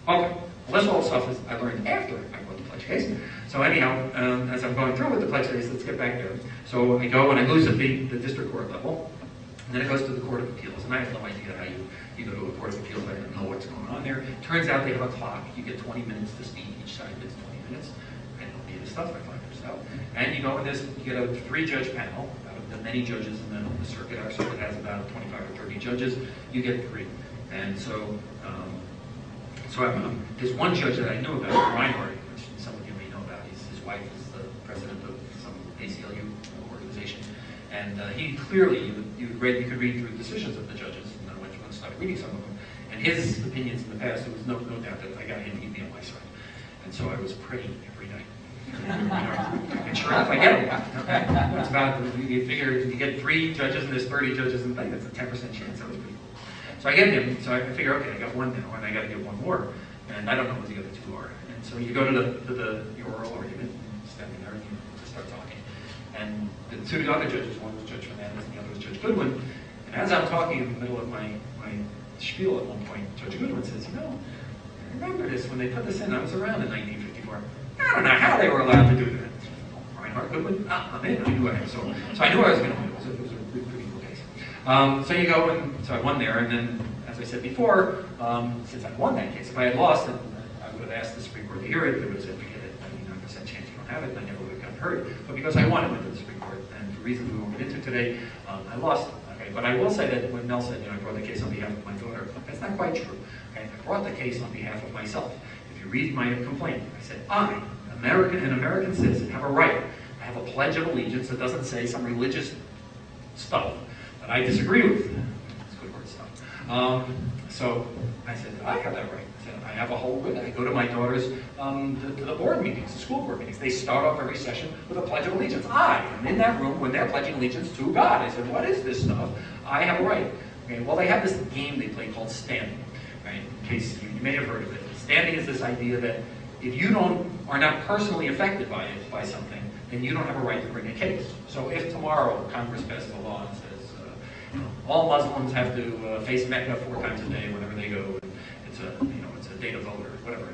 Okay, well, this all stuff is I learned after I wrote the pledge case. So anyhow, as I'm going through with the pledge case, let's get back there. So I go and I lose at the district court level, and then it goes to the Court of Appeals, and I have no idea how you go to a Court of Appeals. I don't know what's going on there. Turns out they have a clock. You get 20 minutes to speak. Each side gets 20 minutes. I don't need this stuff. I find this out. And you go in this, you get a 3-judge panel. Out of the many judges in the circuit, our circuit has about 25 or 30 judges. You get 3. And so, there's one judge that I knew about, Reinhardt, which some of you may know about. His wife is the president of some ACLU organization. And he clearly, you could read through decisions of the judges, and I went through and started reading some of them. And his opinions in the past, there was no doubt that I got him, he'd be on my side. And so I was praying every night. And sure enough, I get him. It's about, you figure, if you get 3 judges and there's 30 judges in the thing, that's a 10% chance. That was pretty cool. So I get him, so I figure, okay, I got 1 now, and I got to get 1 more. And I don't know what the other 2 are. And so you go to your oral argument, and standing there, and you just start talking. And the 2 other judges, one was Judge Fernandez and the other was Judge Goodwin. And as I'm talking in the middle of my spiel at one point, Judge Goodwin says, I remember this when they put this in. I was around in 1954. I don't know how they were allowed to do that. Reinhardt Goodwin? I'm in. I knew I was. So I knew I was going to win. It was a pretty cool case. So you go, and so I won there. And then, as I said before, since I won that case, if I had lost it, I would have asked the Supreme Court to hear it. There was a 99% chance you don't have it, and I never would have gotten heard. But because I won it went to the Supreme Court, and for reasons we won't get into today, I lost it. Okay? But I will say that when Mel said, I brought the case on behalf of my daughter, that's not quite true. Okay? I brought the case on behalf of myself. If you read my complaint, I said, an American citizen, have a right. I have a pledge of allegiance that doesn't say some religious stuff that I disagree with. It's good word stuff. So I said, I have that right. I said, I have a whole right. I go to my daughter's to the board meetings, the school board meetings. They start off every session with a pledge of allegiance. I am in that room when they're pledging allegiance to God. I said, what is this stuff? I have a right. Okay, well, they have this game they play called standing. Right? In case you may have heard of it. Standing is this idea that if you are not personally affected by something, then you don't have a right to bring a case. So if tomorrow Congress passes a law and says all Muslims have to face Mecca 4 times a day whenever they go, and it's a day to vote or whatever.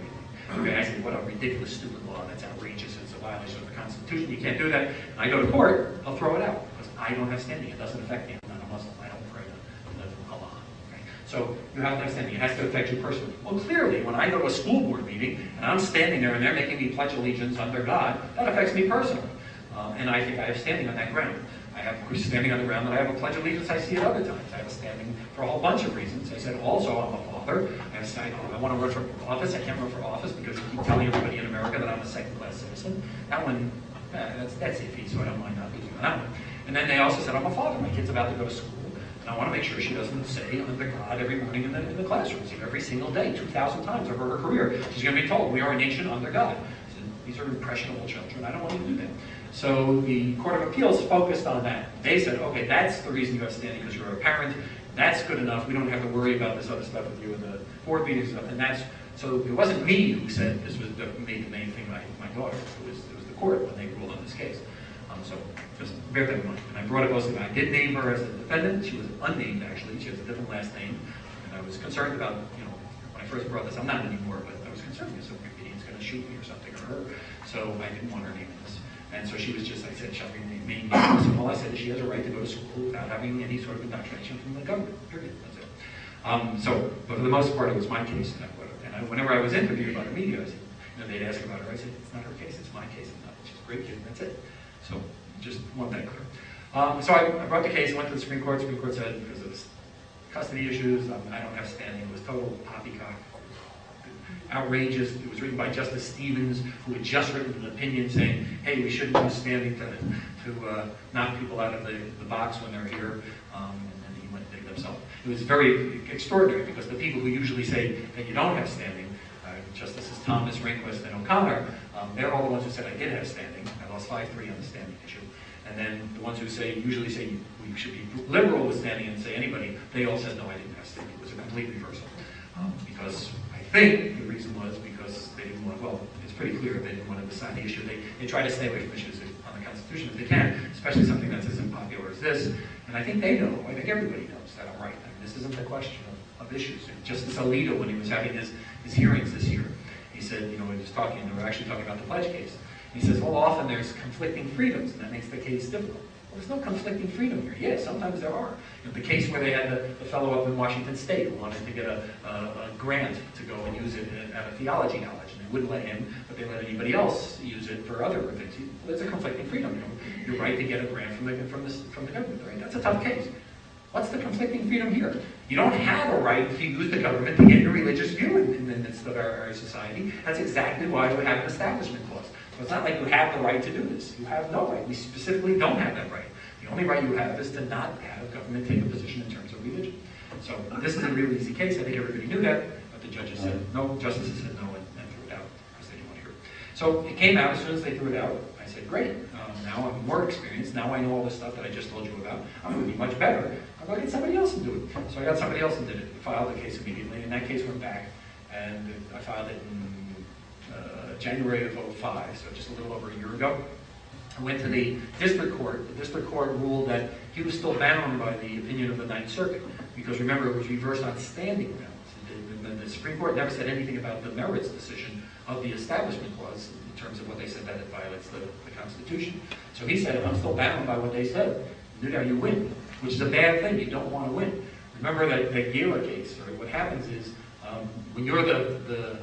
Okay, I say, what a ridiculous, stupid law. That's outrageous. It's a violation of the Constitution. You can't do that. And I go to court, I'll throw it out because I don't have standing. It doesn't affect me. I'm not a Muslim. I don't pray to Allah. Okay? So you have to have standing. It has to affect you personally. Well, clearly, when I go to a school board meeting and I'm standing there and they're making me pledge allegiance under God, that affects me personally. And I think I have standing on that ground. I have standing on the ground that I have a pledge of allegiance. I see it other times. I have a standing for a whole bunch of reasons. I said also I'm a father. I want to run for office. I can't run for office because you keep telling everybody in America that I'm a second-class citizen. That one, that's iffy, so I don't mind not losing on that one. And then they also said I'm a father. My kid's about to go to school, and I want to make sure she doesn't say under God every morning in the classroom. Every single day, 2,000 times over her career. She's going to be told, we are a nation under God. Said, these are impressionable children. I don't want you to do that. So the Court of Appeals focused on that. They said, okay, that's the reason you have standing because you're a parent. That's good enough. We don't have to worry about this other stuff with you in the board meetings and stuff. And that's, so it wasn't me who said this was made the main thing my daughter. It was the court when they ruled on this case. So just bear that in mind. And I brought it closely. I did name her as a defendant. She was unnamed, actually. She has a different last name. And I was concerned about, when I first brought this, I'm not anymore, but I was concerned because some comedian's going to shoot me or something, or her. So I didn't want her name in this. And so she was just, I said, shall we name her? So all I said is she has a right to go to school without having any sort of indoctrination from the government, period. That's it. But for the most part, it was my case. And whenever I was interviewed by the media, I said, they'd ask about her. I said, it's not her case, it's my case. She's a great kid, and that's it. So just want that clear. So I brought the case, went to the Supreme Court. The Supreme Court said, because of custody issues, I don't have standing. It was total poppycock. Outrageous. It was written by Justice Stevens, who had just written an opinion saying, hey, we shouldn't use standing to knock people out of the box when they're here. And then he went and did it himself. It was very extraordinary because the people who usually say that you don't have standing, Justices Thomas, Rehnquist, and O'Connor, they're all the ones who said I did have standing. I lost 5-3 on the standing issue. And then the ones who usually say we should be liberal with standing and say anybody, they all said no, I didn't have standing. It was a complete reversal. Because I think the reason was because they didn't want, well, it's pretty clear they didn't want to decide the issue. They try to stay away from issues on the Constitution if they can, especially something that's as unpopular as this. And I think they know, I think everybody knows that I'm right. I mean, this isn't a question of issues. Justice Alito, when he was having his hearings this was talking, and they were actually talking about the pledge case. He says, well, often there's conflicting freedoms, and that makes the case difficult. Well, there's no conflicting freedom here. Yes, sometimes there are. You know, the case where they had the fellow up in Washington State who wanted to get a grant to go and use it at a theology college, and they wouldn't let him, but they let anybody else use it for other things. Well, there's a conflicting freedom. You know, your right to get a grant from the government. Right? That's a tough case. What's the conflicting freedom here? You don't have a right to use the government to get your religious view in the midst of our society. That's exactly why we have an establishment clause. So it's not like you have the right to do this. You have no right. We specifically don't have that right. The only right you have is to not have government take a position in terms of religion. So this is a real easy case. I think everybody knew that, but the judges said no, justices said no, and threw it out because they didn't want to hear it. So it came out. As soon as they threw it out, I said, great. Now I'm more experienced. Now I know all the stuff that I just told you about. I'm going to be much better. I'm going to get somebody else to do it. So I got somebody else and did it. Filed the case immediately, and that case went back, and I filed it in January of 2005, so just a little over a year ago. I went to the district court. The district court ruled that he was still bound by the opinion of the Ninth Circuit, because remember, it was reversed on standing grounds. The Supreme Court never said anything about the merits decision of the Establishment Clause in terms of what they said that it violates the Constitution. So he said, I'm still bound by what they said. Newdow, you win, which is a bad thing. You don't want to win. Remember that Gala case, right? What happens is when you're the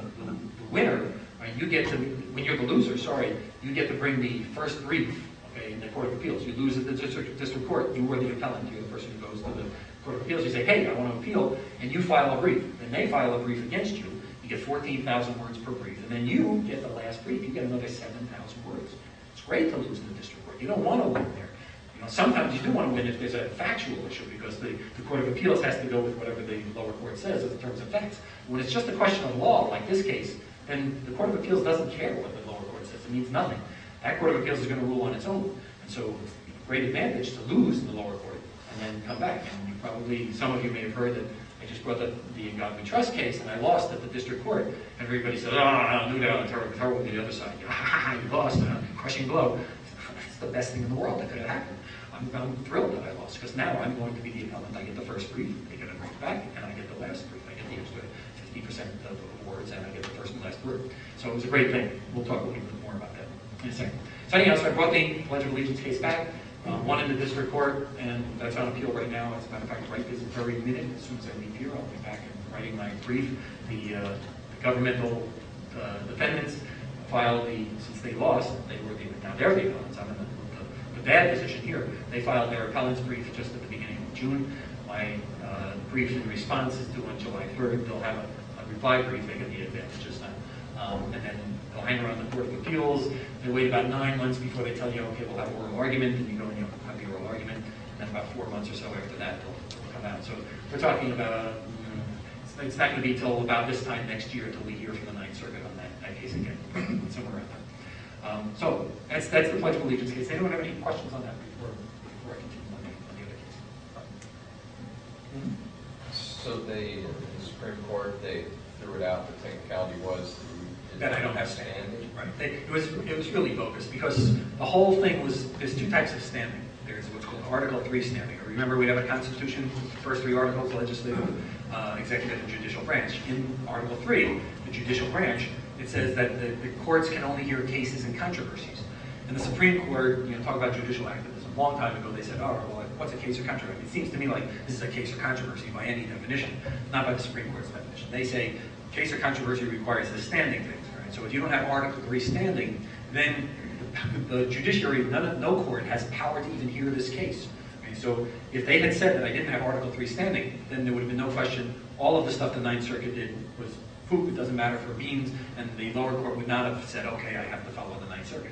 winner, right, you get to, when you're the loser, sorry, you get to bring the first brief, okay, in the Court of Appeals. You lose at the district court, you were the appellant, you're the person who goes to the Court of Appeals. You say, hey, I want to appeal, and you file a brief. Then they file a brief against you. You get 14,000 words per brief. And then you get the last brief. You get another 7,000 words. It's great to lose in the district court. You don't want to win there. You know, sometimes you do want to win if there's a factual issue, because the Court of Appeals has to go with whatever the lower court says in terms of facts. When it's just a question of law, like this case, then the Court of Appeals doesn't care what the lower court says. It means nothing. That Court of Appeals is going to rule on its own. And so it's a great advantage to lose in the lower court and then come back. And you probably, some of you may have heard that I just brought the In God We Trust case, and I lost at the district court. And everybody said, oh, no, Newdow, terrible to the other side. You lost, crushing blow. It's the best thing in the world that could have happened. I'm thrilled that I lost, because now I'm going to be the appellant. I get the first brief, they get a brief back, and I get the last brief. I get the extra 50% of the words, and I get the first and last word. So it was a great thing. We'll talk a little bit more about that in a second. So anyhow, so I brought the Pledge of Allegiance case back, one in the district court, and that's on appeal right now. As a matter of fact, right this very minute, as soon as I leave here, I'll be back and writing my brief. The governmental defendants filed since they lost, now they're the appellants. I'm in the bad position here. They filed their appellant's brief just at the beginning of June. My brief in response is due on July 3rd. They'll have a reply brief. They get the advantages now. And then they'll hang around the Court of Appeals. They wait about 9 months before they tell you, okay, we'll have oral argument, and you go and you have the oral argument. And then about 4 months or so after that, they'll come out. So we're talking about, it's not going to be till about this time next year until we hear from the Ninth Circuit on that case again, somewhere around there. So that's the Pledge of Allegiance case. Anyone have any questions on that before I continue on the other case? So the Supreme Court, they threw it out. The technicality was that I don't have standing. Right. It was really bogus, because the whole thing was, there's two types of standing. There's what's called Article 3 standing. Remember, we have a Constitution, the first 3 articles, legislative, executive, and judicial branch. In Article 3, the judicial branch, it says that the courts can only hear cases and controversies. And the Supreme Court, talk about judicial activism. A long time ago, they said, oh, well, what's a case or controversy? It seems to me like this is a case or controversy by any definition, not by the Supreme Court's definition. They say case or controversy requires the standing things. Right? So if you don't have Article 3 standing, then the judiciary, no court has power to even hear this case. Okay? So if they had said that I didn't have Article 3 standing, then there would have been no question. All of the stuff the Ninth Circuit did was poop, it doesn't matter for beans, and the lower court would not have said, okay, I have to follow the Ninth Circuit.